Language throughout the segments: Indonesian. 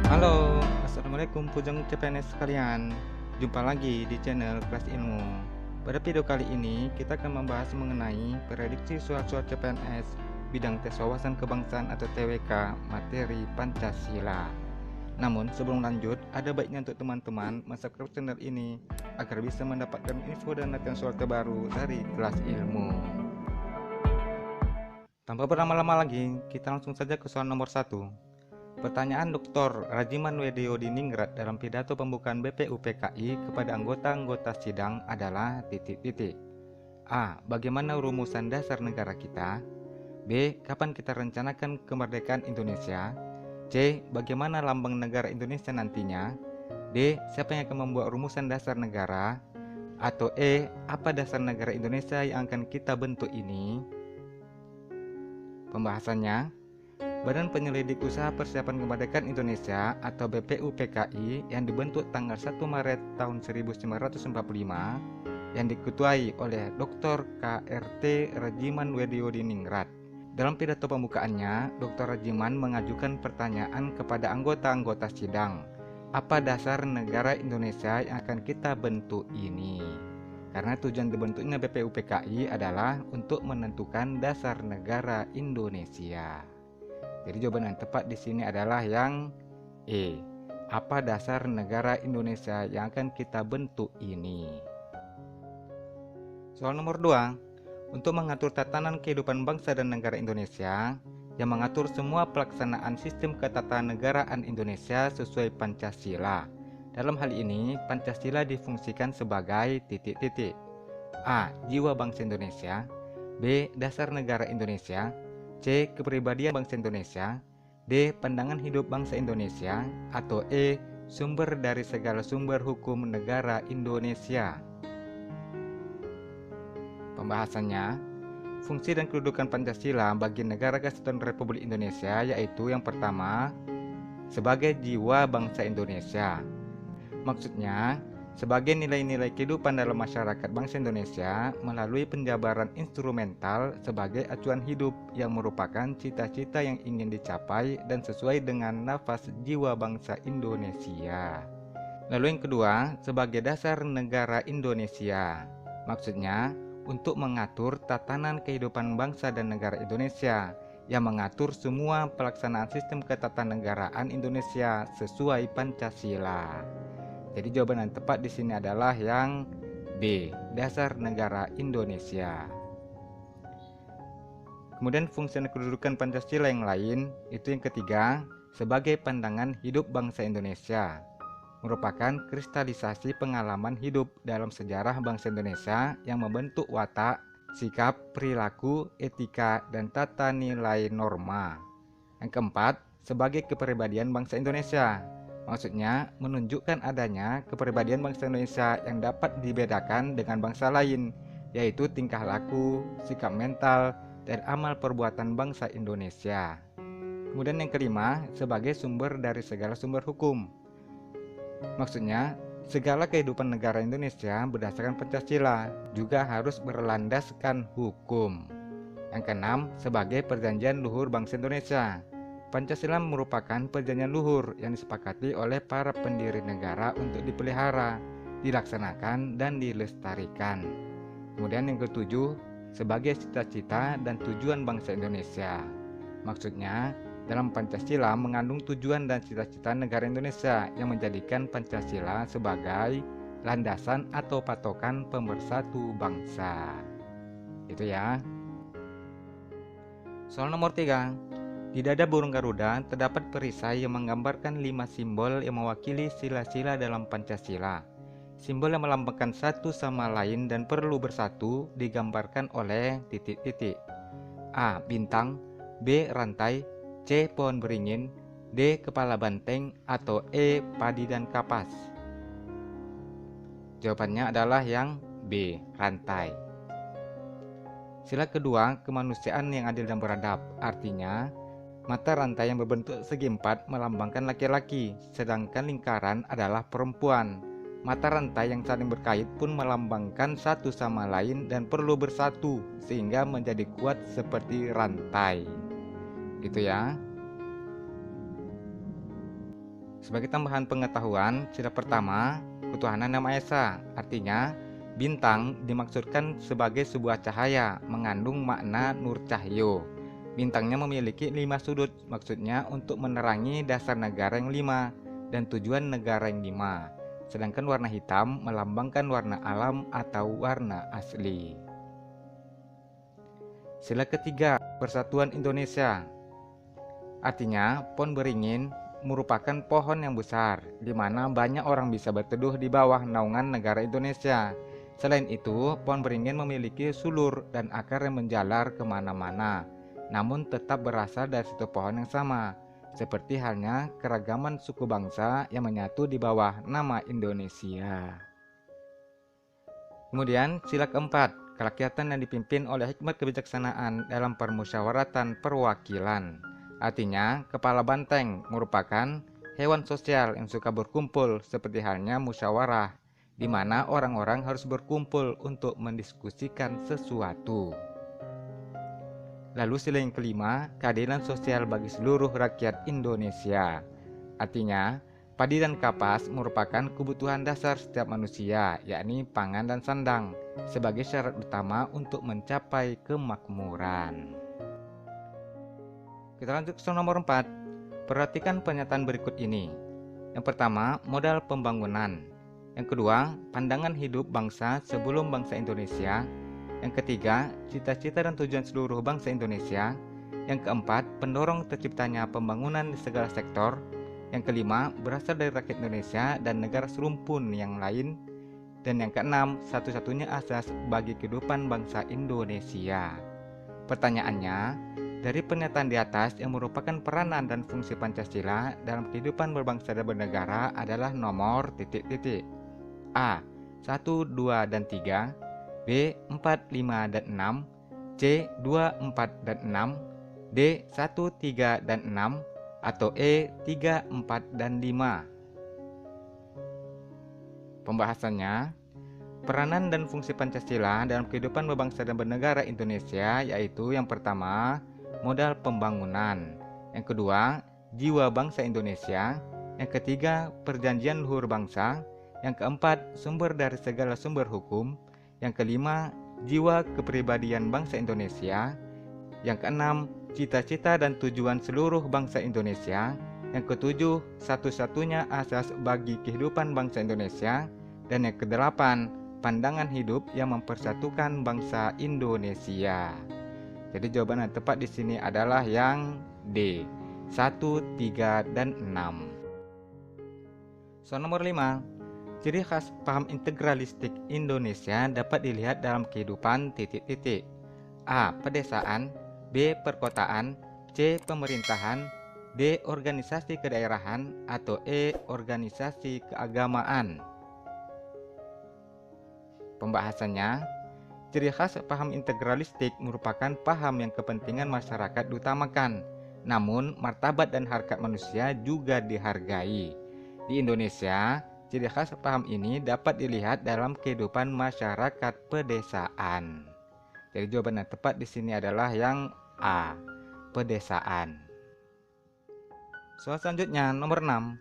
Halo, assalamualaikum Pujang CPNS sekalian. Jumpa lagi di channel Kelas Ilmu. Pada video kali ini kita akan membahas mengenai prediksi soal-soal CPNS bidang tes wawasan kebangsaan atau TWK materi Pancasila. Namun sebelum lanjut, ada baiknya untuk teman-teman subscribe channel ini agar bisa mendapatkan info dan latihan soal terbaru dari Kelas Ilmu. Tanpa berlama-lama lagi, kita langsung saja ke soal nomor 1. Pertanyaan Dr. Rajiman Wedeo Diningrat dalam pidato pembukaan BPUPKI kepada anggota-anggota sidang adalah A. Bagaimana rumusan dasar negara kita? B. Kapan kita rencanakan kemerdekaan Indonesia? C. Bagaimana lambang negara Indonesia nantinya? D. Siapa yang akan membuat rumusan dasar negara? Atau E. Apa dasar negara Indonesia yang akan kita bentuk ini? Pembahasannya, Badan Penyelidik Usaha Persiapan Kemerdekaan Indonesia atau BPUPKI yang dibentuk tanggal 1 Maret tahun 1945 yang diketuai oleh Dr. KRT Rajiman Wedeo Diningrat. Dalam pidato pembukaannya, Dr. Rajiman mengajukan pertanyaan kepada anggota-anggota sidang, apa dasar negara Indonesia yang akan kita bentuk ini? Karena tujuan dibentuknya BPUPKI adalah untuk menentukan dasar negara Indonesia. Jadi jawaban yang tepat di sini adalah yang E. Apa dasar negara Indonesia yang akan kita bentuk ini? Soal nomor 2. Untuk mengatur tatanan kehidupan bangsa dan negara Indonesia yang mengatur semua pelaksanaan sistem ketatanegaraan Indonesia sesuai Pancasila. Dalam hal ini, Pancasila difungsikan sebagai A. Jiwa bangsa Indonesia. B. Dasar negara Indonesia. C. Kepribadian bangsa Indonesia. D. Pandangan hidup bangsa Indonesia. Atau E. Sumber dari segala sumber hukum negara Indonesia. Pembahasannya, fungsi dan kedudukan Pancasila bagi negara Kesatuan Republik Indonesia yaitu yang pertama, sebagai jiwa bangsa Indonesia. Maksudnya, sebagai nilai-nilai kehidupan dalam masyarakat bangsa Indonesia melalui penjabaran instrumental sebagai acuan hidup yang merupakan cita-cita yang ingin dicapai dan sesuai dengan nafas jiwa bangsa Indonesia. Lalu yang kedua, sebagai dasar negara Indonesia. Maksudnya, untuk mengatur tatanan kehidupan bangsa dan negara Indonesia yang mengatur semua pelaksanaan sistem ketatanegaraan Indonesia sesuai Pancasila. Jadi jawaban yang tepat di sini adalah yang B, dasar negara Indonesia. Kemudian fungsi dan kedudukan Pancasila yang lain, itu yang ketiga, sebagai pandangan hidup bangsa Indonesia. Merupakan kristalisasi pengalaman hidup dalam sejarah bangsa Indonesia yang membentuk watak, sikap, perilaku, etika, dan tata nilai norma. Yang keempat, sebagai kepribadian bangsa Indonesia. Maksudnya, menunjukkan adanya kepribadian bangsa Indonesia yang dapat dibedakan dengan bangsa lain, yaitu tingkah laku, sikap mental, dan amal perbuatan bangsa Indonesia. Kemudian yang kelima, sebagai sumber dari segala sumber hukum. Maksudnya, segala kehidupan negara Indonesia berdasarkan Pancasila juga harus berlandaskan hukum. Yang keenam, sebagai perjanjian luhur bangsa Indonesia. Pancasila merupakan perjanjian luhur yang disepakati oleh para pendiri negara untuk dipelihara, dilaksanakan, dan dilestarikan. Kemudian yang ketujuh, sebagai cita-cita dan tujuan bangsa Indonesia. Maksudnya, dalam Pancasila mengandung tujuan dan cita-cita negara Indonesia yang menjadikan Pancasila sebagai landasan atau patokan pemersatu bangsa. Itu ya. Soal nomor 3. Di dada burung Garuda terdapat perisai yang menggambarkan 5 simbol yang mewakili sila-sila dalam Pancasila. Simbol yang melambangkan satu sama lain dan perlu bersatu digambarkan oleh A. Bintang, B. Rantai, C. Pohon beringin, D. Kepala banteng, atau E. Padi dan kapas. Jawabannya adalah yang B. Rantai. Sila kedua, kemanusiaan yang adil dan beradab. Artinya, mata rantai yang berbentuk segi empat melambangkan laki-laki, sedangkan lingkaran adalah perempuan. Mata rantai yang saling berkait pun melambangkan satu sama lain dan perlu bersatu sehingga menjadi kuat seperti rantai. Gitu ya. Sebagai tambahan pengetahuan, sila pertama, ketuhanan Yang Maha Esa, artinya bintang dimaksudkan sebagai sebuah cahaya mengandung makna nur cahyo. Bintangnya memiliki 5 sudut, maksudnya untuk menerangi dasar negara yang 5 dan tujuan negara yang 5. Sedangkan warna hitam melambangkan warna alam atau warna asli. Sila ketiga, Persatuan Indonesia. Artinya, pohon beringin merupakan pohon yang besar, di mana banyak orang bisa berteduh di bawah naungan negara Indonesia. Selain itu, pohon beringin memiliki sulur dan akar yang menjalar kemana-mana, namun tetap berasal dari satu pohon yang sama, seperti halnya keragaman suku bangsa yang menyatu di bawah nama Indonesia. Kemudian, sila keempat, kerakyatan yang dipimpin oleh hikmat kebijaksanaan dalam permusyawaratan perwakilan. Artinya, kepala banteng merupakan hewan sosial yang suka berkumpul seperti halnya musyawarah, di mana orang-orang harus berkumpul untuk mendiskusikan sesuatu. Lalu sila yang kelima, keadilan sosial bagi seluruh rakyat Indonesia. Artinya, padi dan kapas merupakan kebutuhan dasar setiap manusia, yakni pangan dan sandang, sebagai syarat utama untuk mencapai kemakmuran. Kita lanjut ke soal nomor 4. Perhatikan pernyataan berikut ini. Yang pertama, modal pembangunan. Yang kedua, pandangan hidup bangsa sebelum bangsa Indonesia. Yang ketiga, cita-cita dan tujuan seluruh bangsa Indonesia. Yang keempat, pendorong terciptanya pembangunan di segala sektor. Yang kelima, berasal dari rakyat Indonesia dan negara serumpun yang lain. Dan yang keenam, satu-satunya asas bagi kehidupan bangsa Indonesia. Pertanyaannya, dari pernyataan di atas yang merupakan peranan dan fungsi Pancasila dalam kehidupan berbangsa dan bernegara adalah nomor titik-titik. A. 1, 2, dan 3, B. 4, 5, dan 6, C. 2, 4, dan 6, D. 1, 3, dan 6, atau E. 3, 4, dan 5. Pembahasannya, peranan dan fungsi Pancasila dalam kehidupan berbangsa dan bernegara Indonesia yaitu yang pertama, modal pembangunan. Yang kedua, jiwa bangsa Indonesia. Yang ketiga, perjanjian luhur bangsa. Yang keempat, sumber dari segala sumber hukum. Yang kelima, jiwa kepribadian bangsa Indonesia. Yang keenam, cita-cita dan tujuan seluruh bangsa Indonesia. Yang ketujuh, satu-satunya asas bagi kehidupan bangsa Indonesia. Dan yang kedelapan, pandangan hidup yang mempersatukan bangsa Indonesia. Jadi jawaban yang tepat di sini adalah yang D, 1, 3, dan 6. Soal nomor 5. Ciri khas paham integralistik Indonesia dapat dilihat dalam kehidupan titik-titik. A. Pedesaan, B. Perkotaan, C. Pemerintahan, D. Organisasi kedaerahan, atau E. Organisasi keagamaan. Pembahasannya, ciri khas paham integralistik merupakan paham yang kepentingan masyarakat diutamakan, namun martabat dan harkat manusia juga dihargai. Di Indonesia, ciri khas paham ini dapat dilihat dalam kehidupan masyarakat pedesaan. Jadi jawaban yang tepat di sini adalah yang A, pedesaan. Soal selanjutnya, nomor 6.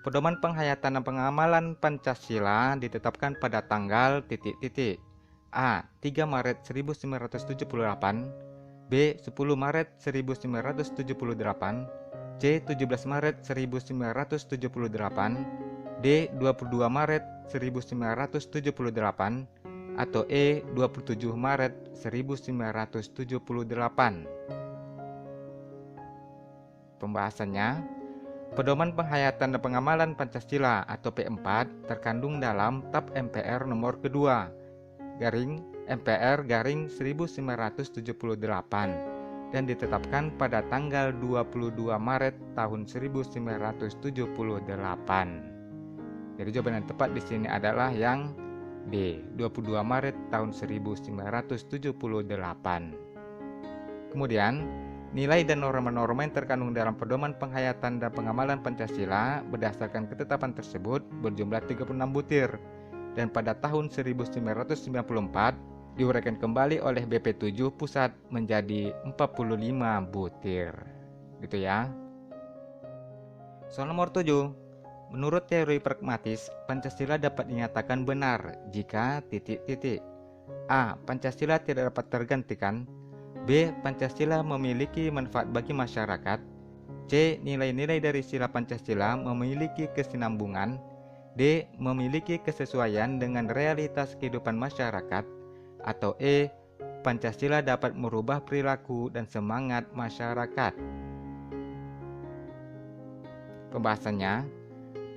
Pedoman penghayatan dan pengamalan Pancasila ditetapkan pada tanggal titik-titik. A. 3 Maret 1978, B. 10 Maret 1978, C. 17 Maret 1978, D. 22 Maret 1978, atau E. 27 Maret 1978. Pembahasannya, pedoman penghayatan dan pengamalan Pancasila atau P4 terkandung dalam TAP MPR nomor kedua garing MPR garing 1978 dan ditetapkan pada tanggal 22 Maret tahun 1978. Jadi jawaban yang tepat di sini adalah yang D, 22 Maret tahun 1978. Kemudian, nilai dan norma-norma yang terkandung dalam pedoman penghayatan dan pengamalan Pancasila berdasarkan ketetapan tersebut berjumlah 36 butir. Dan pada tahun 1994 diuraikan kembali oleh BP7 Pusat menjadi 45 butir. Gitu ya. Soal nomor 7. Menurut teori pragmatis, Pancasila dapat dinyatakan benar jika titik-titik. A. Pancasila tidak dapat tergantikan. B. Pancasila memiliki manfaat bagi masyarakat. C. Nilai-nilai dari sila Pancasila memiliki kesinambungan. D. Memiliki kesesuaian dengan realitas kehidupan masyarakat. Atau E. Pancasila dapat merubah perilaku dan semangat masyarakat. Pembahasannya,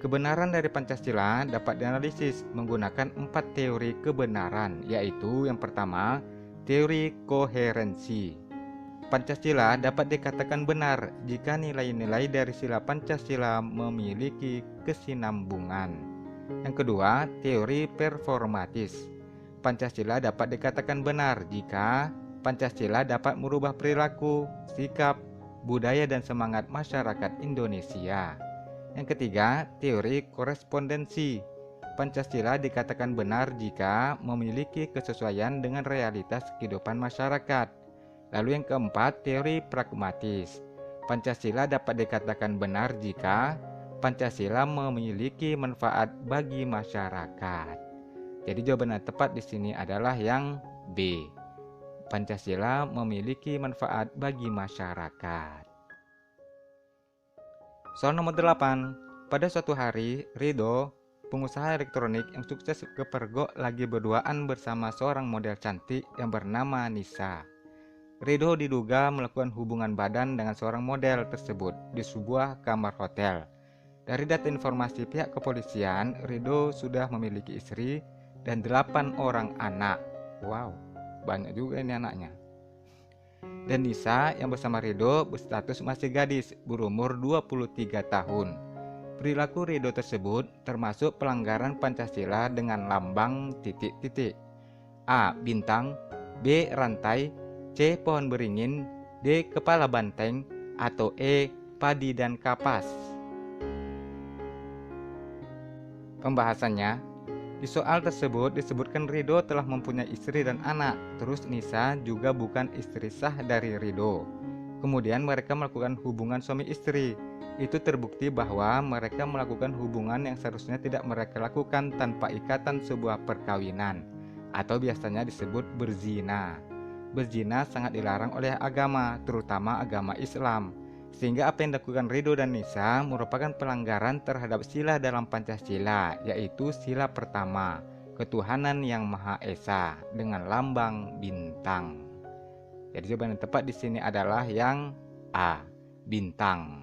kebenaran dari Pancasila dapat dianalisis menggunakan 4 teori kebenaran, yaitu yang pertama, teori koherensi. Pancasila dapat dikatakan benar jika nilai-nilai dari sila Pancasila memiliki kesinambungan. Yang kedua, teori performatis. Pancasila dapat dikatakan benar jika Pancasila dapat merubah perilaku, sikap, budaya dan semangat masyarakat Indonesia. Yang ketiga, teori korespondensi. Pancasila dikatakan benar jika memiliki kesesuaian dengan realitas kehidupan masyarakat. Lalu yang keempat, teori pragmatis. Pancasila dapat dikatakan benar jika Pancasila memiliki manfaat bagi masyarakat. Jadi jawaban yang tepat di sini adalah yang B. Pancasila memiliki manfaat bagi masyarakat. Soal nomor 8. Pada suatu hari, Ridho, pengusaha elektronik yang sukses kepergok, lagi berduaan bersama seorang model cantik yang bernama Nisa. Ridho diduga melakukan hubungan badan dengan seorang model tersebut di sebuah kamar hotel. Dari data informasi pihak kepolisian, Ridho sudah memiliki istri dan 8 orang anak. Wow, banyak juga ini anaknya. Dan Nisa yang bersama Ridho berstatus masih gadis, berumur 23 tahun. Perilaku Ridho tersebut termasuk pelanggaran Pancasila dengan lambang titik-titik. A. Bintang. B. Rantai. C. Pohon beringin. D. Kepala banteng. Atau E. Padi dan kapas. Pembahasannya, di soal tersebut disebutkan Ridho telah mempunyai istri dan anak. Terus Nisa juga bukan istri sah dari Ridho. Kemudian mereka melakukan hubungan suami istri. Itu terbukti bahwa mereka melakukan hubungan yang seharusnya tidak mereka lakukan tanpa ikatan sebuah perkawinan, atau biasanya disebut berzina. Berzina sangat dilarang oleh agama, terutama agama Islam. Sehingga apa yang dilakukan Ridho dan Nisa merupakan pelanggaran terhadap sila dalam Pancasila, yaitu sila pertama, ketuhanan yang Maha Esa dengan lambang bintang. Jadi jawaban yang tepat di sini adalah yang A, bintang.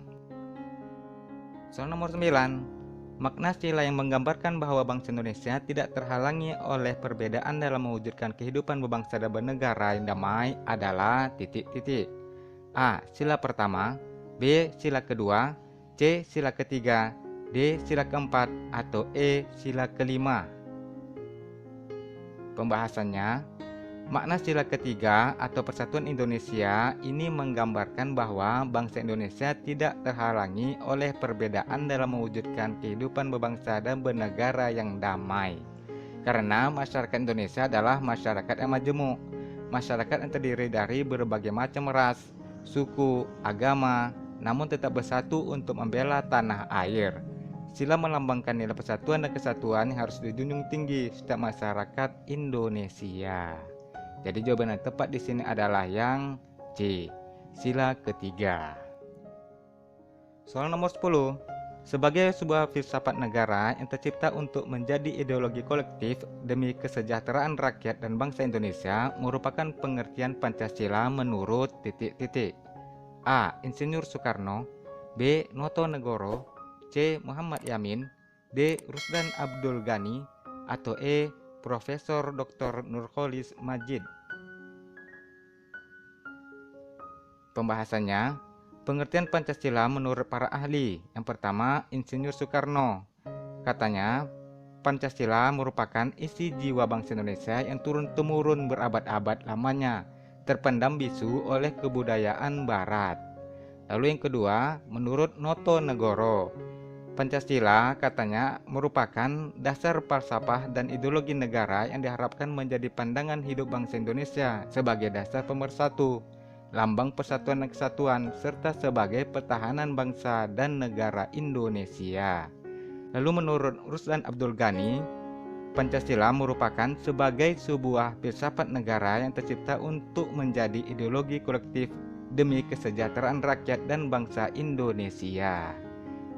Soal nomor 9. Makna sila yang menggambarkan bahwa bangsa Indonesia tidak terhalangi oleh perbedaan dalam mewujudkan kehidupan berbangsa dan bernegara yang damai adalah titik-titik. A. Sila pertama. B. Sila kedua. C. Sila ketiga. D. Sila keempat. Atau E. Sila kelima. Pembahasannya, makna sila ketiga atau Persatuan Indonesia ini menggambarkan bahwa bangsa Indonesia tidak terhalangi oleh perbedaan dalam mewujudkan kehidupan berbangsa dan bernegara yang damai. Karena masyarakat Indonesia adalah masyarakat yang majemuk, masyarakat yang terdiri dari berbagai macam ras, suku, agama, namun tetap bersatu untuk membela tanah air. Sila melambangkan nilai persatuan dan kesatuan yang harus dijunjung tinggi setiap masyarakat Indonesia. Jadi jawaban yang tepat di sini adalah yang C, sila ketiga. Soal nomor 10. Sebagai sebuah filsafat negara yang tercipta untuk menjadi ideologi kolektif demi kesejahteraan rakyat dan bangsa Indonesia merupakan pengertian Pancasila menurut titik-titik. A. Insinyur Soekarno. B. Noto Negoro. C. Muhammad Yamin. D. Rusdan Abdul Ghani. Atau E. Profesor Dr. Nurholis Majid. Pembahasannya, pengertian Pancasila menurut para ahli. Yang pertama, Insinyur Soekarno. Katanya, Pancasila merupakan isi jiwa bangsa Indonesia yang turun-temurun berabad-abad lamanya, terpendam bisu oleh kebudayaan barat. Lalu yang kedua, menurut Noto Negoro, Pancasila katanya merupakan dasar falsafah dan ideologi negara yang diharapkan menjadi pandangan hidup bangsa Indonesia sebagai dasar pemersatu, lambang persatuan dan kesatuan, serta sebagai pertahanan bangsa dan negara Indonesia. Lalu menurut Rusdan Abdul Ghani, Pancasila merupakan sebagai sebuah filsafat negara yang tercipta untuk menjadi ideologi kolektif demi kesejahteraan rakyat dan bangsa Indonesia.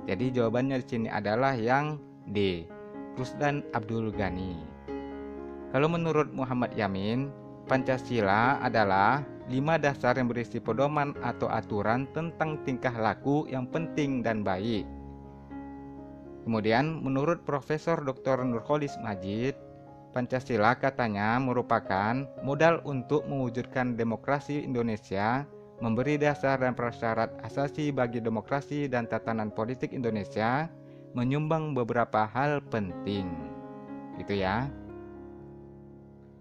Jadi jawabannya di sini adalah yang D, Rusdan Abdul Ghani. Kalau menurut Muhammad Yamin, Pancasila adalah 5 dasar yang berisi pedoman atau aturan tentang tingkah laku yang penting dan baik. Kemudian menurut Profesor Dr. Nurholis Majid, Pancasila katanya merupakan modal untuk mewujudkan demokrasi Indonesia, memberi dasar dan prasyarat asasi bagi demokrasi dan tatanan politik Indonesia, menyumbang beberapa hal penting. Gitu ya.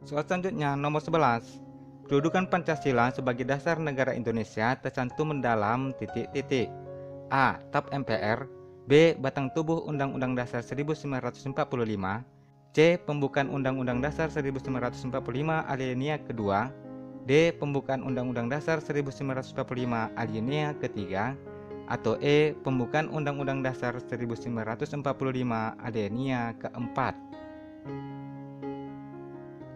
Soal selanjutnya nomor 11. Kedudukan Pancasila sebagai dasar negara Indonesia tercantum dalam titik-titik. A. Tap MPR. B. Batang tubuh Undang-Undang Dasar 1945. C. Pembukaan Undang-Undang Dasar 1945 alinea kedua. D. Pembukaan Undang-Undang Dasar 1945 alinea ketiga. Atau E. Pembukaan Undang-Undang Dasar 1945 alinea keempat.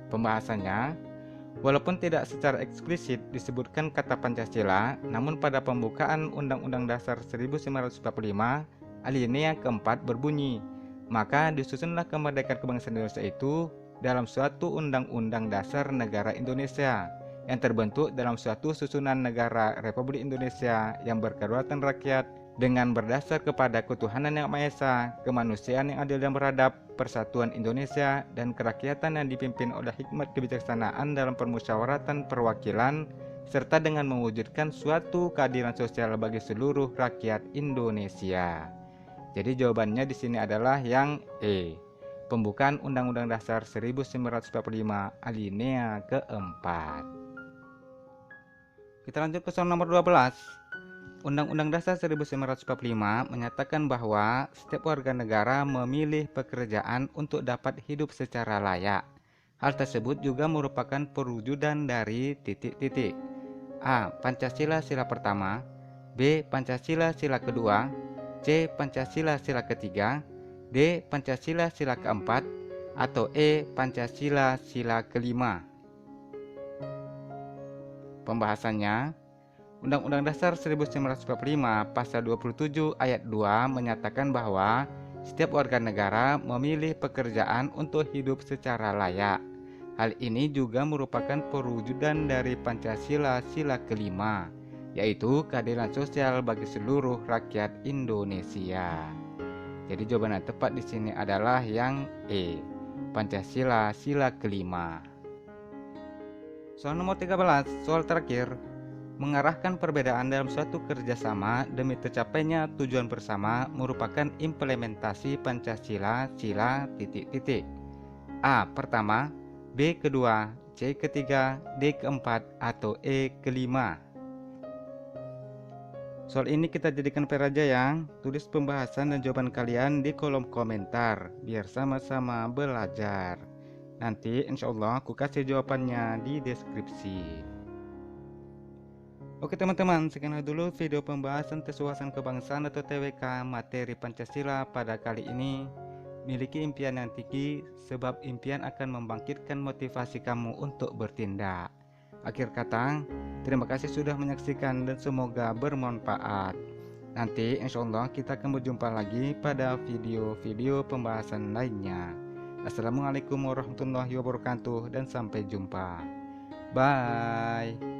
Pembahasannya, walaupun tidak secara eksplisit disebutkan kata Pancasila, namun pada pembukaan Undang-Undang Dasar 1945 alinea keempat berbunyi, maka disusunlah kemerdekaan kebangsaan Indonesia itu dalam suatu Undang-Undang Dasar Negara Indonesia yang terbentuk dalam suatu susunan negara Republik Indonesia yang berkedaulatan rakyat dengan berdasar kepada ketuhanan yang Maha Esa, kemanusiaan yang adil dan beradab, persatuan Indonesia, dan kerakyatan yang dipimpin oleh hikmat kebijaksanaan dalam permusyawaratan perwakilan, serta dengan mewujudkan suatu keadilan sosial bagi seluruh rakyat Indonesia. Jadi jawabannya di sini adalah yang E. Pembukaan Undang-Undang Dasar 1945 alinea keempat. Kita lanjut ke soal nomor 12. Undang-Undang Dasar 1945 menyatakan bahwa setiap warga negara memilih pekerjaan untuk dapat hidup secara layak. Hal tersebut juga merupakan perwujudan dari titik-titik. A. Pancasila sila pertama. B. Pancasila sila kedua. C. Pancasila sila ketiga. D. Pancasila sila keempat. Atau E. Pancasila sila kelima. Pembahasannya, Undang-Undang Dasar 1945 Pasal 27 Ayat 2 menyatakan bahwa setiap warga negara memilih pekerjaan untuk hidup secara layak. Hal ini juga merupakan perwujudan dari Pancasila sila kelima, yaitu keadilan sosial bagi seluruh rakyat Indonesia. Jadi jawaban yang tepat di sini adalah yang E, Pancasila sila kelima. Soal nomor 13, soal terakhir, mengarahkan perbedaan dalam suatu kerjasama demi tercapainya tujuan bersama merupakan implementasi Pancasila sila titik-titik. A. Pertama, B. Kedua, C. Ketiga, D. Keempat, atau E. Kelima. Soal ini kita jadikan PR aja ya. Tulis pembahasan dan jawaban kalian di kolom komentar biar sama-sama belajar. Nanti insya Allah aku kasih jawabannya di deskripsi. Oke teman-teman, sekian dulu video pembahasan tes wawasan kebangsaan atau TWK materi Pancasila pada kali ini. Miliki impian yang tinggi, sebab impian akan membangkitkan motivasi kamu untuk bertindak. Akhir kata, terima kasih sudah menyaksikan dan semoga bermanfaat. Nanti insya Allah kita akan berjumpa lagi pada video-video pembahasan lainnya. Assalamualaikum warahmatullahi wabarakatuh dan sampai jumpa. Bye.